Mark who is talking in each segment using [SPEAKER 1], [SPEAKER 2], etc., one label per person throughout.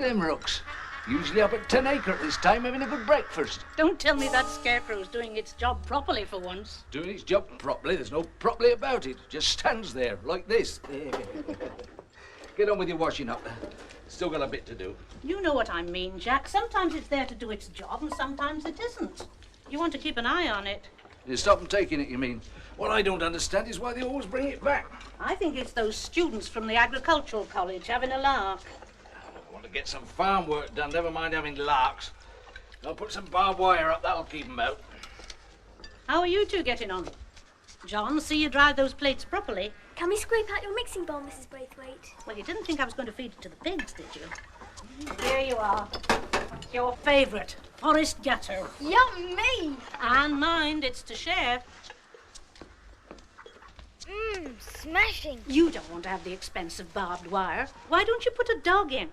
[SPEAKER 1] at them rooks. Usually up at 10 acre at this time having a good breakfast.
[SPEAKER 2] Don't tell me that scarecrow's doing its job properly for once.
[SPEAKER 1] Doing its job properly? There's no properly about it. Just stands there, like this. Get on with your washing up. Still got a bit to do.
[SPEAKER 2] You know what I mean, Jack. Sometimes it's there to do its job and sometimes it isn't. You want to keep an eye on it.
[SPEAKER 1] You stop them taking it, you mean? What I don't understand is why they always bring it back.
[SPEAKER 2] I think it's those students from the agricultural college having a lark.
[SPEAKER 1] I want to get some farm work done, never mind having larks. I'll put some barbed wire up, that'll keep them out.
[SPEAKER 2] How are you two getting on? John, see you dry those plates properly.
[SPEAKER 3] Can we scrape out your mixing bowl, Mrs. Braithwaite?
[SPEAKER 2] Well, you didn't think I was going to feed it to the pigs, did you? Here you are. Your favourite, forest gatter.
[SPEAKER 3] Yummy!
[SPEAKER 2] And mind, it's to share.
[SPEAKER 3] Smashing.
[SPEAKER 2] You don't want to have the expensive barbed wire. Why don't you put a dog in?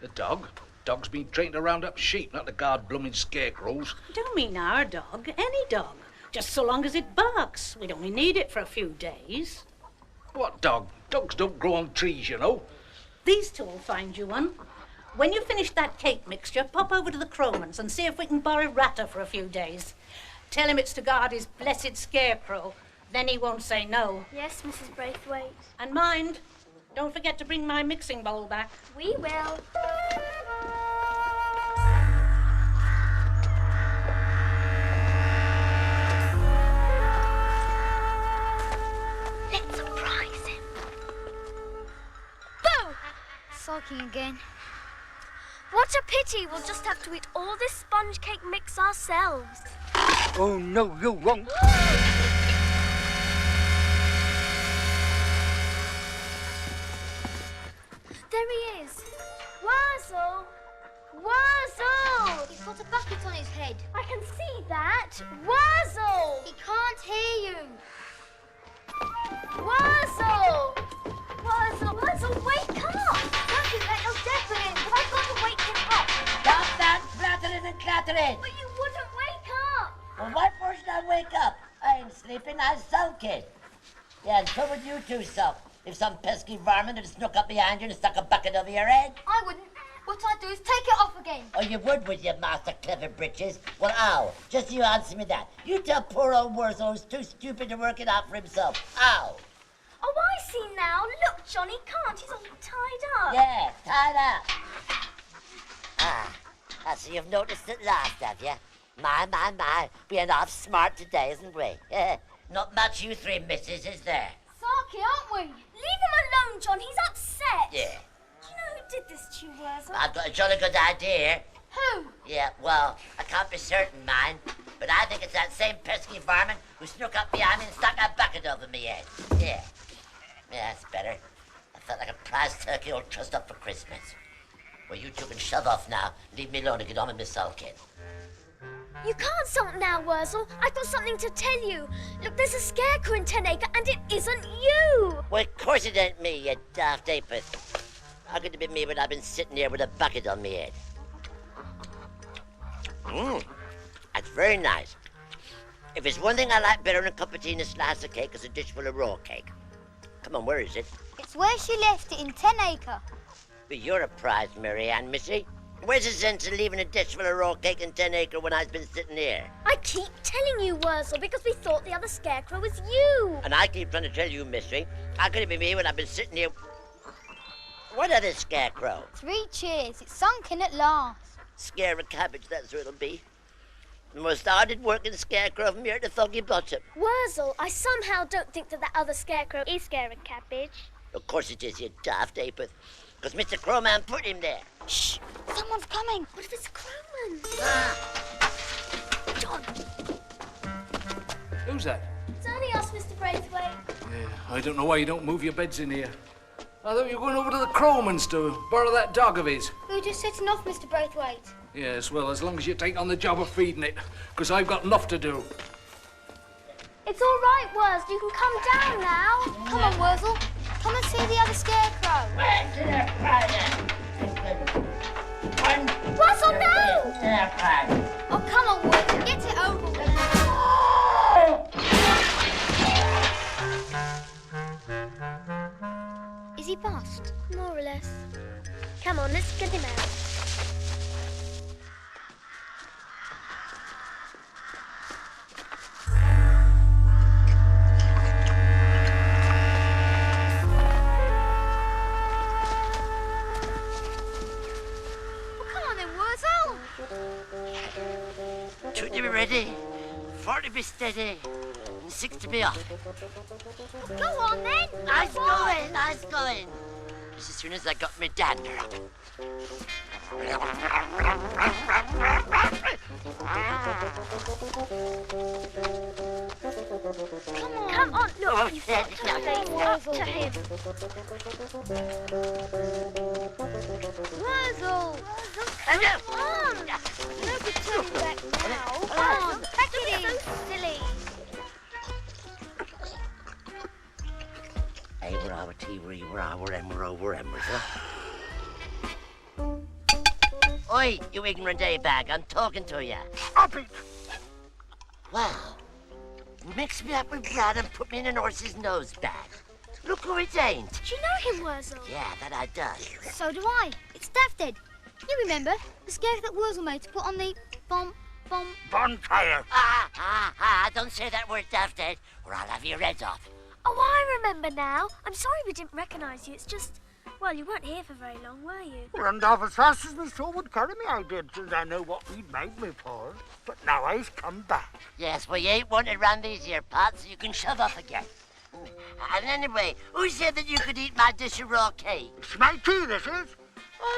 [SPEAKER 1] A dog? Dog's been trained to round up sheep, not to guard blooming scarecrows.
[SPEAKER 2] Don't mean our dog, any dog. Just so long as it barks. We'd only need it for a few days.
[SPEAKER 1] What dog? Dogs don't grow on trees, you know.
[SPEAKER 2] These two will find you one. When you finish that cake mixture, pop over to the Cromans and see if we can borrow Ratter for a few days. Tell him it's to guard his blessed scarecrow. Then he won't say no.
[SPEAKER 3] Yes, Mrs. Braithwaite.
[SPEAKER 2] And mind, don't forget to bring my mixing bowl back.
[SPEAKER 3] We will. Let's surprise him. Boo! Sulking again. What a pity. We'll just have to eat all this sponge cake mix ourselves.
[SPEAKER 4] Oh, no, you won't.
[SPEAKER 3] There he is. Worzel! Worzel! He's got a bucket on his head. I can see that. Worzel! He can't hear you. Worzel! Worzel! Worzel, wake up! Don't you let your death in, but I've got to wake him up.
[SPEAKER 5] Stop that flattering and clattering!
[SPEAKER 3] But you wouldn't wake up.
[SPEAKER 5] Well, what for should I wake up? I ain't sleeping, I'm sulking. Yeah, and so would you two sulk. If some pesky varmint had snuck up behind you and stuck a bucket over your head.
[SPEAKER 3] I wouldn't. What I'd do is take it off again.
[SPEAKER 5] Oh, you would, would you, Master Clever Britches? Well, ow. Just you answer me that. You tell poor old Worzel who's too stupid to work it out for himself. Ow.
[SPEAKER 3] Oh, I see now. Look, Johnny can't. He's all tied up.
[SPEAKER 5] Yeah, tied up. So you've noticed at last, have you? My. We are off smart today, isn't we? Not much you three misses, is there?
[SPEAKER 3] Sarky, aren't we? Leave him alone, John. He's upset.
[SPEAKER 5] Yeah.
[SPEAKER 3] Do you know who did this to you, Worzel?
[SPEAKER 5] I've got a jolly good idea.
[SPEAKER 3] Who?
[SPEAKER 5] Yeah, well, I can't be certain, mind, but I think it's that same pesky varmint who snuck up behind me and stuck a bucket over me head. Yeah. Yeah, that's better. I felt like a prize turkey all trussed up for Christmas. Well, you two can shove off now. Leave me alone to get on with my sulking.
[SPEAKER 3] You can't sulk now, Worzel. I've got something to tell you. Look, there's a scarecrow in 10 acre, and it isn't you.
[SPEAKER 5] Well, of course it ain't me, you daft apeth. How could it be me when I've been sitting here with a bucket on me head? That's very nice. If there's one thing I like better than a cup of tea and a slice of cake, it's a dish full of raw cake. Come on, where is it?
[SPEAKER 3] It's where she left it in 10 acre.
[SPEAKER 5] But you're a prize, Mary Ann, missy. Where's the sense of leaving a dish full of raw cake in 10 acre when I've been sitting here?
[SPEAKER 3] I keep telling you, Worzel, because we thought the other scarecrow was you.
[SPEAKER 5] And I keep trying to tell you, missy, how could it be me when I've been sitting here? What other scarecrow?
[SPEAKER 3] 3 cheers. It's sunken at last.
[SPEAKER 5] Scare a cabbage, that's what it'll be. The most hard-working scarecrow from here to Thuggy Bottom.
[SPEAKER 3] Worzel, I somehow don't think that other scarecrow is scaring cabbage.
[SPEAKER 5] Of course it is, you daft apeth. Because Mr. Crowman put him there.
[SPEAKER 3] Shh! Someone's coming. What if it's Crowman? John!
[SPEAKER 1] Who's that?
[SPEAKER 3] It's only us, Mr. Braithwaite.
[SPEAKER 1] Yeah, I don't know why you don't move your beds in here. I thought you were going over to the Crowmans to borrow that dog of his.
[SPEAKER 3] We were just setting off, Mr. Braithwaite.
[SPEAKER 1] Yes, well, as long as you take on the job of feeding it, because I've got enough to do.
[SPEAKER 3] It's all right, Worzel. You can come down now. Come on, Worzel. Come and see the other scarecrow. Worzel, no! Oh, come on, Worzel. Get it over with. Is he past? More or less. Come on, let's get him out.
[SPEAKER 5] 2 to be ready, 4 to be steady, and 6 to be off.
[SPEAKER 3] Go on then.
[SPEAKER 5] Nice going, nice going. Just as soon as I got my dander up.
[SPEAKER 3] Come on, look.
[SPEAKER 5] Oh,
[SPEAKER 3] You've
[SPEAKER 5] yeah,
[SPEAKER 3] got to
[SPEAKER 5] yeah.
[SPEAKER 3] face up to him. Worzel! Come on! No good turning back now. Come on, back it in. So silly.
[SPEAKER 5] Hey, we're our tea, we're our embers, huh? Oi, you ignorant A-bag, I'm talking to you.
[SPEAKER 4] Stop it!
[SPEAKER 5] Wow. Mix me up with blood and put me in an horse's nose bag. Look who it ain't.
[SPEAKER 3] Do you know him, Worzel?
[SPEAKER 5] Yeah, that I does.
[SPEAKER 3] So do I. It's Dafthead. You remember? The scare that Worzel made to put on the bomb.
[SPEAKER 4] Bonfire!
[SPEAKER 5] Don't say that word, Dafthead, or I'll have your heads off.
[SPEAKER 3] Oh, I remember now. I'm sorry we didn't recognise you. It's just, well, you weren't here for very long, were you?
[SPEAKER 4] Run off as fast as my soul would carry me, I did, since I know what he'd made me for. But now I've come back.
[SPEAKER 5] Yes, well, you ain't wanted round these here pots, so you can shove off again. And anyway, who said that you could eat my dish of raw cake?
[SPEAKER 4] It's my tea, this is.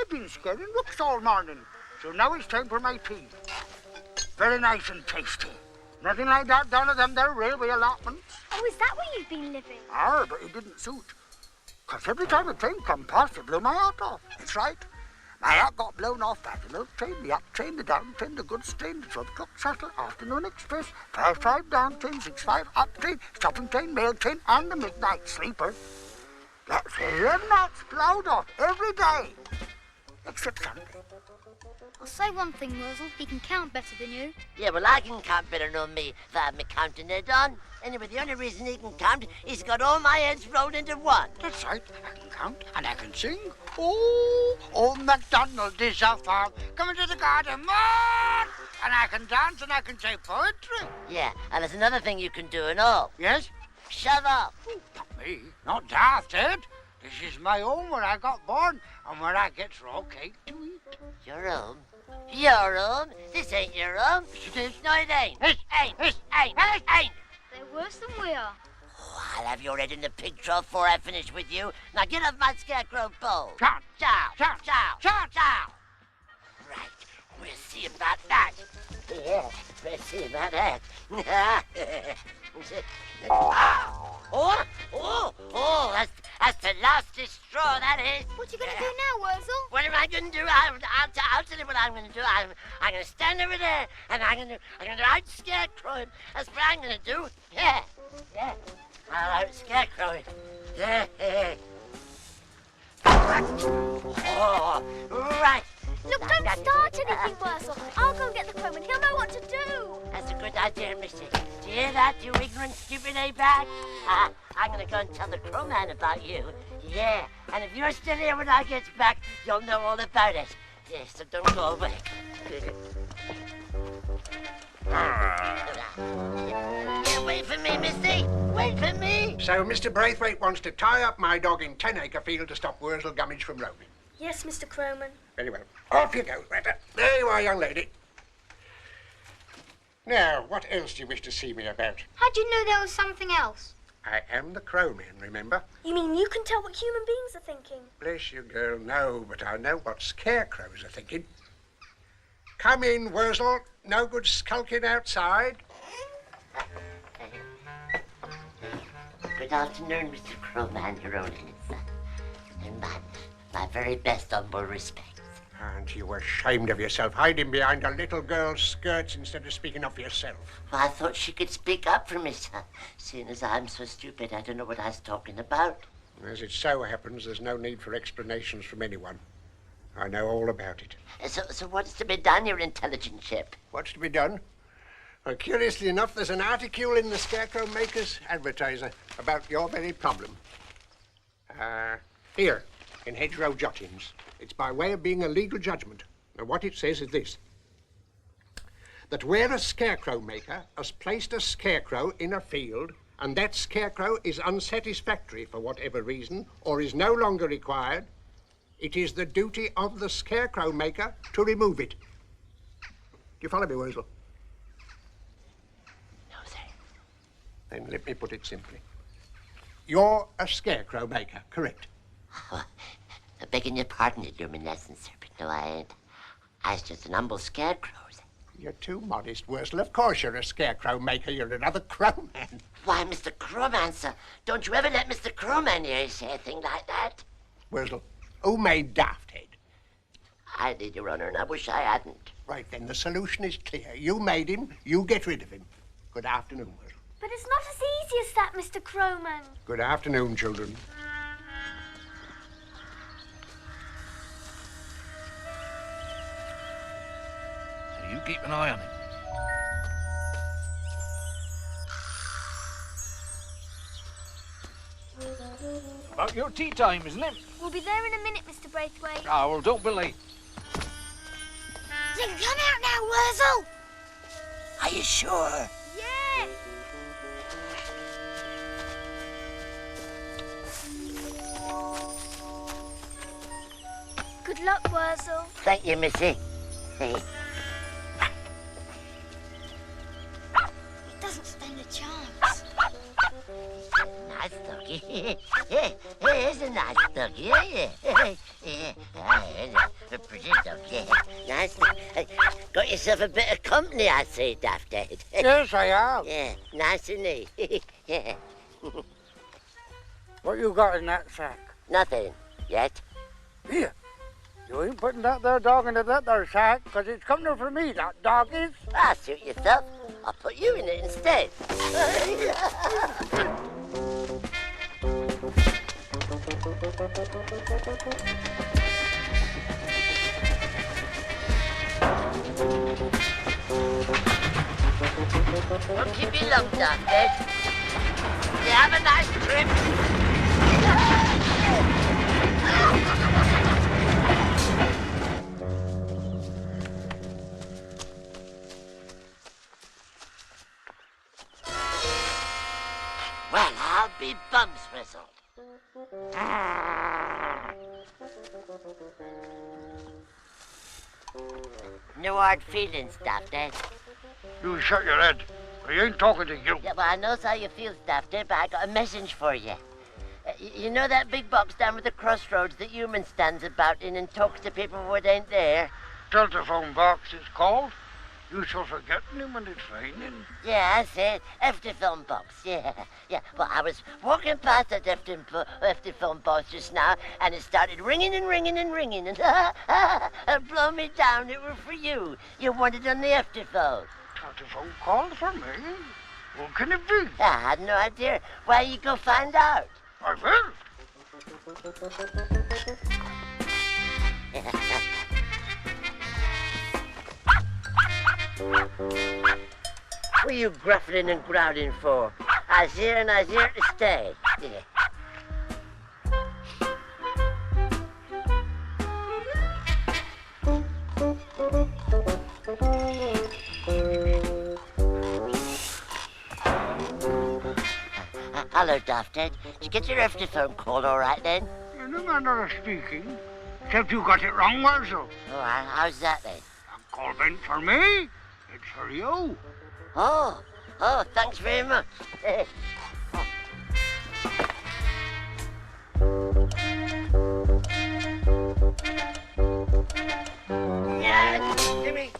[SPEAKER 4] I've been scaring rooks all morning, so now it's time for my tea. Very nice and tasty. Nothing like that down at them there railway allotments.
[SPEAKER 3] Oh, is that where you've been living?
[SPEAKER 4] Ah, but it didn't suit. 'Cause every time a train come past, it blew my hat off. That's right. My hat got blown off by the little train, the up train, the down train, the goods train, the 12 o'clock shuttle, afternoon express, 5 down train, 6-5 up train, stopping train, mail train, and the midnight sleeper. That's 11 knots plowed off every day, except Sunday.
[SPEAKER 3] I'll say one thing, Worzel. He can count better than you.
[SPEAKER 5] Yeah, well, I can count better than me if I have my counting head on. Anyway, the only reason he can count is he's got all my heads rolled into one.
[SPEAKER 4] That's right. I can count and I can sing. Oh, old MacDonald is a farm. Come into the garden, man! And I can dance and I can say poetry.
[SPEAKER 5] Yeah, and there's another thing you can do and all.
[SPEAKER 4] Yes?
[SPEAKER 5] Shove off.
[SPEAKER 4] Not me. Not Dafthead. This is my home where I got born and where I get raw cake to eat.
[SPEAKER 5] Your home? Your home? This ain't your home.
[SPEAKER 4] It is.
[SPEAKER 5] No, it ain't. It ain't.
[SPEAKER 3] They're worse than we are.
[SPEAKER 5] Oh, I'll have your head in the pig trough before I finish with you. Now get off my scarecrow pole.
[SPEAKER 4] Chow.
[SPEAKER 5] Chow.
[SPEAKER 4] Chow.
[SPEAKER 5] Chow.
[SPEAKER 4] Chow.
[SPEAKER 5] Chow. Right. We'll see about that. Yeah, we'll see about that. Oh, that's the lastest straw, that is.
[SPEAKER 3] What are you going to do now, Worzel?
[SPEAKER 5] What am I going to do? I'll tell you what I'm going to do. I'm going to stand over there, and I'm going to out scarecrow him. That's what I'm going to do. Yeah. I'll out scarecrow him. Yeah. Oh, right.
[SPEAKER 3] Look, don't start anything, Worzel. I'll go get the crowman. He'll know what to do.
[SPEAKER 5] That's a good idea, Missy. Do you hear that, you ignorant, stupid A-bag? I'm going to go and tell the crowman about you. Yeah, and if you're still here when I get back, you'll know all about it. Yeah, so don't go away. Yeah, wait for me, Missy. Wait for me.
[SPEAKER 6] So Mr. Braithwaite wants to tie up my dog in 10-acre field to stop Worzel Gummidge from roaming.
[SPEAKER 3] Yes, Mr. Crowman.
[SPEAKER 6] Very well. Off you go, Greta. There you are, young lady. Now, what else do you wish to see me about?
[SPEAKER 3] How'd you know there was something else?
[SPEAKER 6] I am the crowman, remember?
[SPEAKER 3] You mean you can tell what human beings are thinking?
[SPEAKER 6] Bless you, girl, no, but I know what scarecrows are thinking. Come in, Worzel. No good skulking outside.
[SPEAKER 5] Good afternoon, Mr. Crowman, Your Holiness. And my very best humble respects.
[SPEAKER 6] Aren't you ashamed of yourself, hiding behind a little girl's skirts instead of speaking up for yourself?
[SPEAKER 5] Well, I thought she could speak up for me, sir. Seeing as I'm so stupid, I don't know what I was talking about.
[SPEAKER 6] As it so happens, there's no need for explanations from anyone. I know all about it.
[SPEAKER 5] So what's to be done, your intelligent ship?
[SPEAKER 6] What's to be done? Well, curiously enough, there's an article in the Scarecrow Maker's Advertiser about your very problem. Here, in hedgerow jottings. It's by way of being a legal judgment. And what it says is this. That where a scarecrow maker has placed a scarecrow in a field, and that scarecrow is unsatisfactory for whatever reason, or is no longer required, it is the duty of the scarecrow maker to remove it. Do you follow me, Worzel? Then let me put it simply. You're a scarecrow maker, correct?
[SPEAKER 5] Begging your pardon, Illuminescent Serpent. No, I ain't. I was just an humble scarecrow.
[SPEAKER 6] You're too modest, Worzel. Of course you're a scarecrow maker. You're another crowman.
[SPEAKER 5] Why, Mr. Crowmancer, don't you ever let Mr. Crowman hear you say a thing like that.
[SPEAKER 6] Worzel, who made Dafthead?
[SPEAKER 5] I did, Your Honor, and I wish I hadn't.
[SPEAKER 6] Right, then the solution is clear. You made him, you get rid of him. Good afternoon, Worzel.
[SPEAKER 3] But it's not as easy as that, Mr. Crowman.
[SPEAKER 6] Good afternoon, children.
[SPEAKER 1] You keep an eye on him. About your tea time, isn't it?
[SPEAKER 3] We'll be there in a minute, Mr. Braithwaite.
[SPEAKER 1] Ah, well, don't be late.
[SPEAKER 3] You can come out now, Worzel.
[SPEAKER 5] Are you sure?
[SPEAKER 3] Yeah. Good luck, Worzel.
[SPEAKER 5] Thank you, Missy. Hey.
[SPEAKER 3] He doesn't stand a chance.
[SPEAKER 5] Nice doggy. Here's a nice doggy. A pretty dog, Nice. Got yourself a bit of company, I see, Dafthead.
[SPEAKER 4] Yes, I have.
[SPEAKER 5] Yeah, nice and neat. Yeah.
[SPEAKER 4] What you got in that sack?
[SPEAKER 5] Nothing yet.
[SPEAKER 4] Here. You ain't putting that there dog into that there sack, 'cause it's coming for me, that dog is.
[SPEAKER 5] Ah, suit yourself. I'll put you in it instead. Don't keep you long, Dafthead. You have a nice trip. Well, I'll be bums whistled. No hard feelings, Dafthead.
[SPEAKER 4] You shut your head. I ain't talking to you.
[SPEAKER 5] Yeah, well, I knows how you feel, Dafthead, but I got a message for you. You know that big box down with the crossroads that human stands about in and talks to people what ain't there?
[SPEAKER 4] Telephone box it's called. You shall forget him when it's raining.
[SPEAKER 5] Yeah, I said phone box. Yeah. Well, I was walking past that phone box just now, and it started ringing and ringing and ringing, and it blew me down. It was for you. You wanted on the phone.
[SPEAKER 4] Telephone call for me? What can it be?
[SPEAKER 5] I had no idea. Why you go find out?
[SPEAKER 4] I will.
[SPEAKER 5] What are you gruffling and growling for? I was here and I was here to stay. Yeah. Hello, Dafthead. Did you get your phone call all right then?
[SPEAKER 4] In a manner of speaking. Except you got it wrong, Worzel.
[SPEAKER 5] All right, how's that then?
[SPEAKER 4] A call ain't for me. It's for you.
[SPEAKER 5] Oh, thanks very much. Jimmy.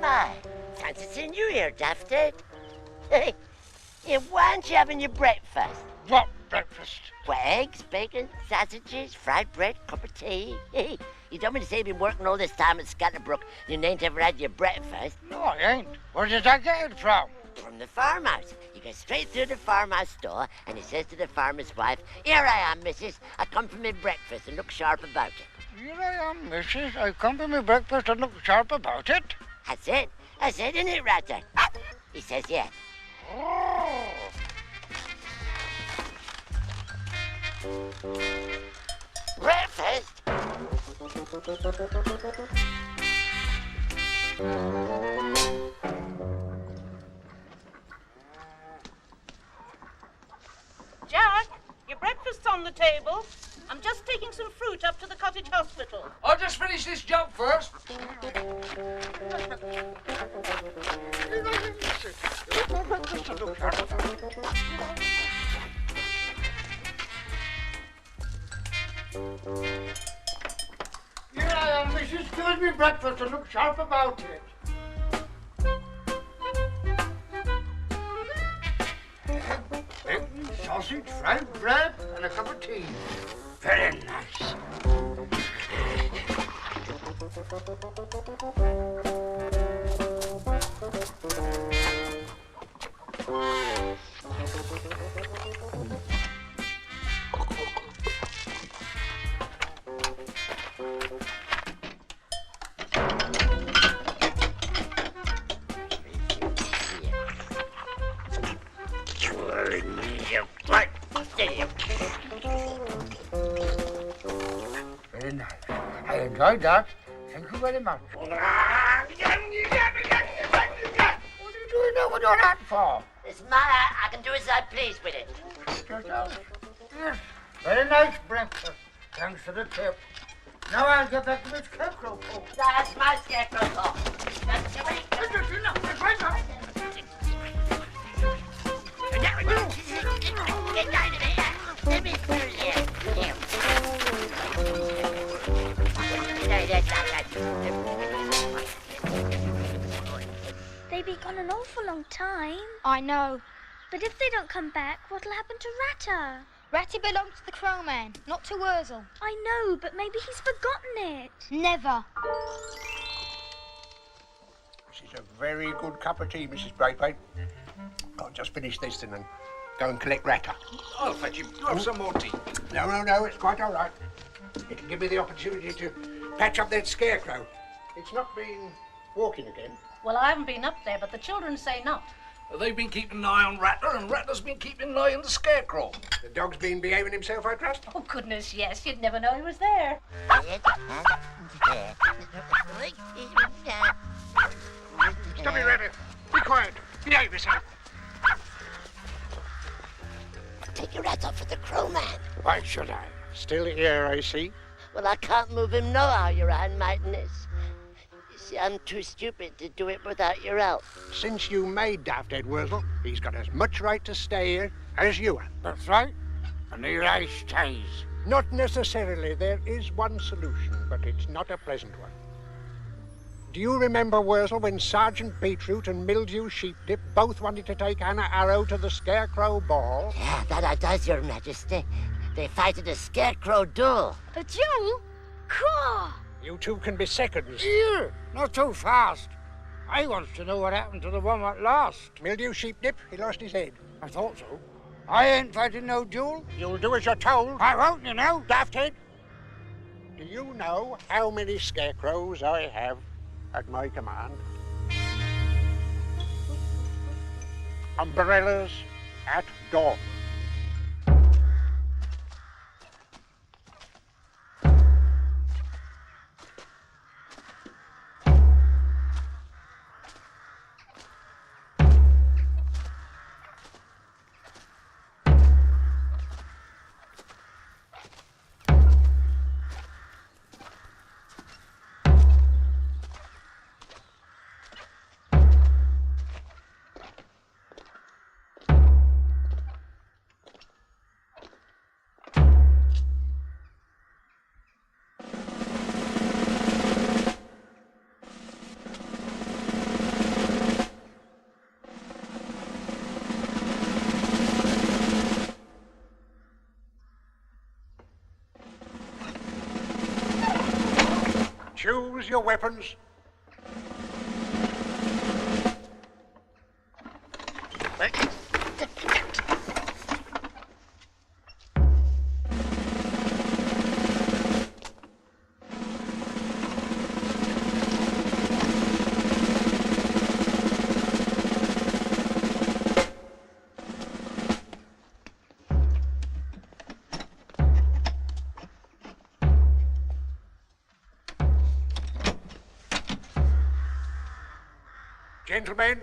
[SPEAKER 5] My. Fancy seeing you here, Dafthead. Hey, why aren't you having your breakfast?
[SPEAKER 4] What breakfast?
[SPEAKER 5] Well, eggs, bacon, sausages, fried bread, cup of tea. Hey, you don't mean to say you've been working all this time at Scatterbrook and you ain't ever had your breakfast?
[SPEAKER 4] No, I ain't. Where did I get it from?
[SPEAKER 5] From the farmhouse. You go straight through the farmhouse door and he says to the farmer's wife, "Here I am, missus. I come for my breakfast and look sharp about it."
[SPEAKER 4] Here I am, missus. I come to my breakfast and look sharp about it.
[SPEAKER 5] That's it, isn't it, Ratter? He says, yeah.
[SPEAKER 4] Oh.
[SPEAKER 5] Breakfast?
[SPEAKER 2] Jack! table. I'm just taking some fruit up to the cottage hospital.
[SPEAKER 1] I'll just finish this job first.
[SPEAKER 4] Here I am, Mrs. Give me breakfast and look sharp about it. Bacon, sausage, fried bread, and a cup of tea. Very nice. Very nice. I enjoyed that. Thank you very much. What are you doing over your hat for?
[SPEAKER 5] It's my hat. I can do as I please with it.
[SPEAKER 4] Yes, very nice breakfast. Thanks for the tip. Now I'll get back to the scarecrow folk.
[SPEAKER 5] That's my scarecrow talk. Get down of here. Let me through here.
[SPEAKER 3] They've been gone an awful long time.
[SPEAKER 7] I know.
[SPEAKER 3] But if they don't come back, what'll happen to Ratter?
[SPEAKER 7] Ratty belongs to the Crowman, not to Worzel.
[SPEAKER 3] I know, but maybe he's forgotten it.
[SPEAKER 7] Never.
[SPEAKER 6] This is a very good cup of tea, Mrs. Braithwaite. I'll just finish this and then go and collect Ratter.
[SPEAKER 1] I'll fetch him. You have some more tea.
[SPEAKER 6] No, it's quite all right. It'll give me the opportunity to patch up that scarecrow. It's not been walking again.
[SPEAKER 2] Well, I haven't been up there, but the children say not.
[SPEAKER 1] They've been keeping an eye on Ratter, and Ratter's been keeping an eye on the Scarecrow.
[SPEAKER 6] The dog's been behaving himself, I trust?
[SPEAKER 2] Oh, goodness, yes. You'd never know he was there.
[SPEAKER 6] Stop it, Ratter. Be quiet. Behave yourself.
[SPEAKER 5] Take your hat off for the Crowman.
[SPEAKER 6] Why should I? Still here, I see.
[SPEAKER 5] Well, I can't move him nohow, your handmaidenness. You see, I'm too stupid to do it without your help.
[SPEAKER 6] Since you made Dafthead, Worzel, he's got as much right to stay here as you have.
[SPEAKER 4] That's right. And here I stays.
[SPEAKER 6] Not necessarily. There is one solution, but it's not a pleasant one. Do you remember, Worzel, when Sergeant Beetroot and Mildew Sheepdip both wanted to take Anna Arrow to the Scarecrow Ball?
[SPEAKER 5] Yeah, that I does, your majesty. They fight at a Scarecrow duel.
[SPEAKER 3] A duel? Caw!
[SPEAKER 6] You two can be seconds.
[SPEAKER 4] Here, not so fast. I wants to know what happened to the one that lost.
[SPEAKER 6] Mildew Sheepdip, he lost his head.
[SPEAKER 4] I thought so. I ain't fighting no duel.
[SPEAKER 6] You'll do as you're told.
[SPEAKER 4] I won't, you know.
[SPEAKER 6] Dafthead, do you know how many scarecrows I have at my command? Umbrellas at dawn. Choose your weapons. Gentlemen,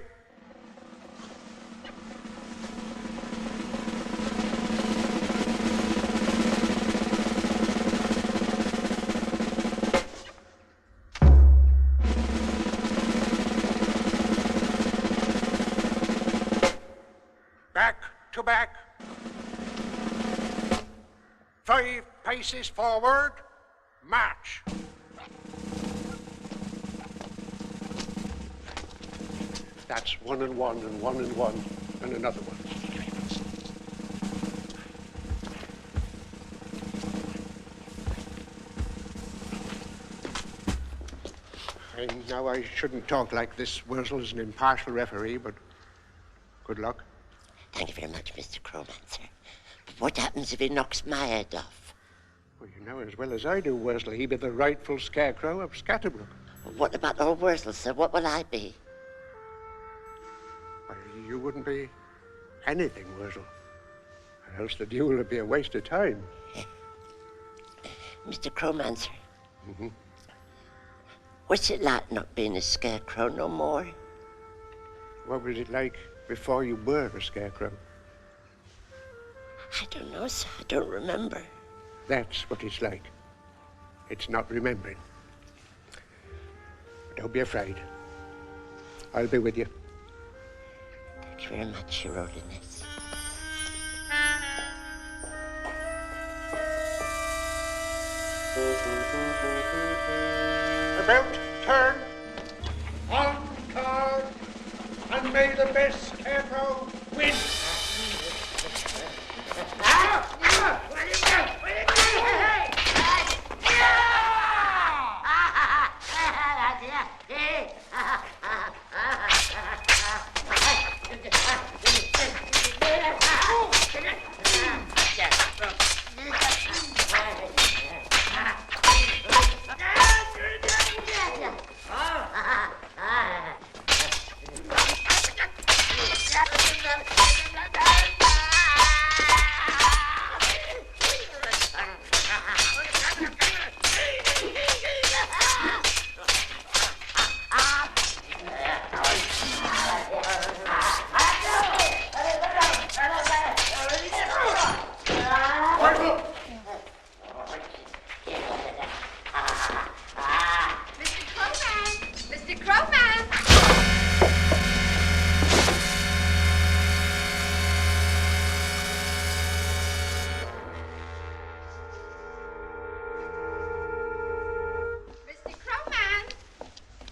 [SPEAKER 6] to back. 5 paces forward. March. That's 1 and 1 and 1 and 1 and another one. I know I shouldn't talk like this. Worzel is an impartial referee, but good luck.
[SPEAKER 5] Thank you very much, Mr. Crowmancer. But what happens if he knocks my head off?
[SPEAKER 6] Well, you know as well as I do, Worzel, he be the rightful scarecrow of Scatterbrook.
[SPEAKER 5] What about old Worzel, sir? What will I be?
[SPEAKER 6] Well, you wouldn't be anything, Worzel. Or else the duel would be a waste of time.
[SPEAKER 5] Mr. Crowmancer.
[SPEAKER 6] Mm-hmm.
[SPEAKER 5] What's it like not being a scarecrow no more?
[SPEAKER 6] What was it like before you were a scarecrow?
[SPEAKER 5] I don't know, sir. I don't remember.
[SPEAKER 6] That's what it's like. It's not remembering. Don't be afraid. I'll be with you.
[SPEAKER 5] Thank you very much, Your Holiness.
[SPEAKER 6] About turn. On card. And may the best scarecrow win.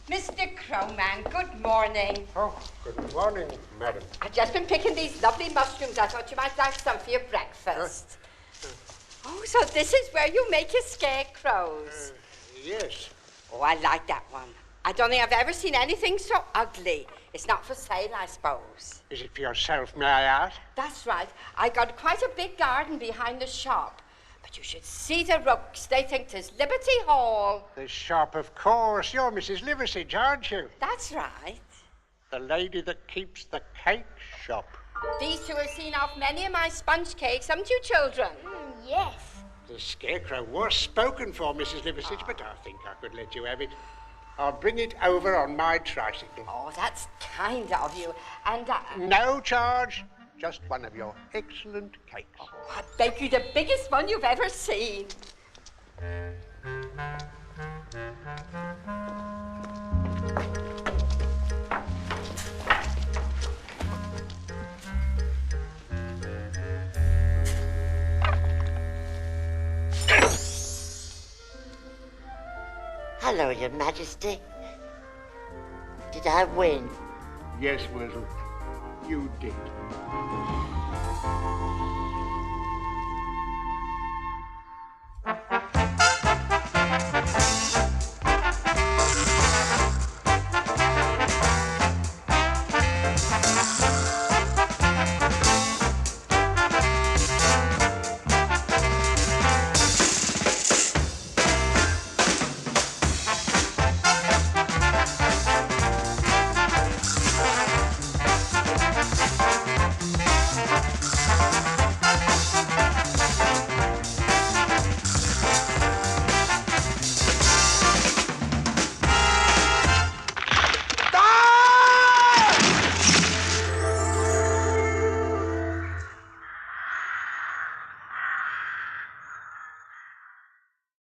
[SPEAKER 8] Mr. Crowman, good morning.
[SPEAKER 6] Oh, good morning, madam.
[SPEAKER 8] I've just been picking these lovely mushrooms. I thought you might like some for your breakfast. Oh, so this is where you make your scarecrows.
[SPEAKER 6] Yes.
[SPEAKER 8] Oh, I like that one. I don't think I've ever seen anything so ugly. It's not for sale, I suppose.
[SPEAKER 6] Is it for yourself, may I ask?
[SPEAKER 8] That's right. I got quite a big garden behind the shop. But you should see the rooks. They think 'tis Liberty Hall.
[SPEAKER 6] The shop, of course. You're Mrs. Liversidge, aren't you?
[SPEAKER 8] That's right.
[SPEAKER 6] The lady that keeps the cake shop.
[SPEAKER 8] These two have seen off many of my sponge cakes, haven't you, children?
[SPEAKER 3] Yes.
[SPEAKER 6] The scarecrow was spoken for, Mrs. Liversidge, but I think I could let you have it. I'll bring it over on my tricycle.
[SPEAKER 8] Oh, that's kind of you. And
[SPEAKER 6] No charge. Just one of your excellent cakes.
[SPEAKER 8] I beg you, the biggest one you've ever seen.
[SPEAKER 5] Hello, Your Majesty. Did I win?
[SPEAKER 6] Yes, Worzel, you did.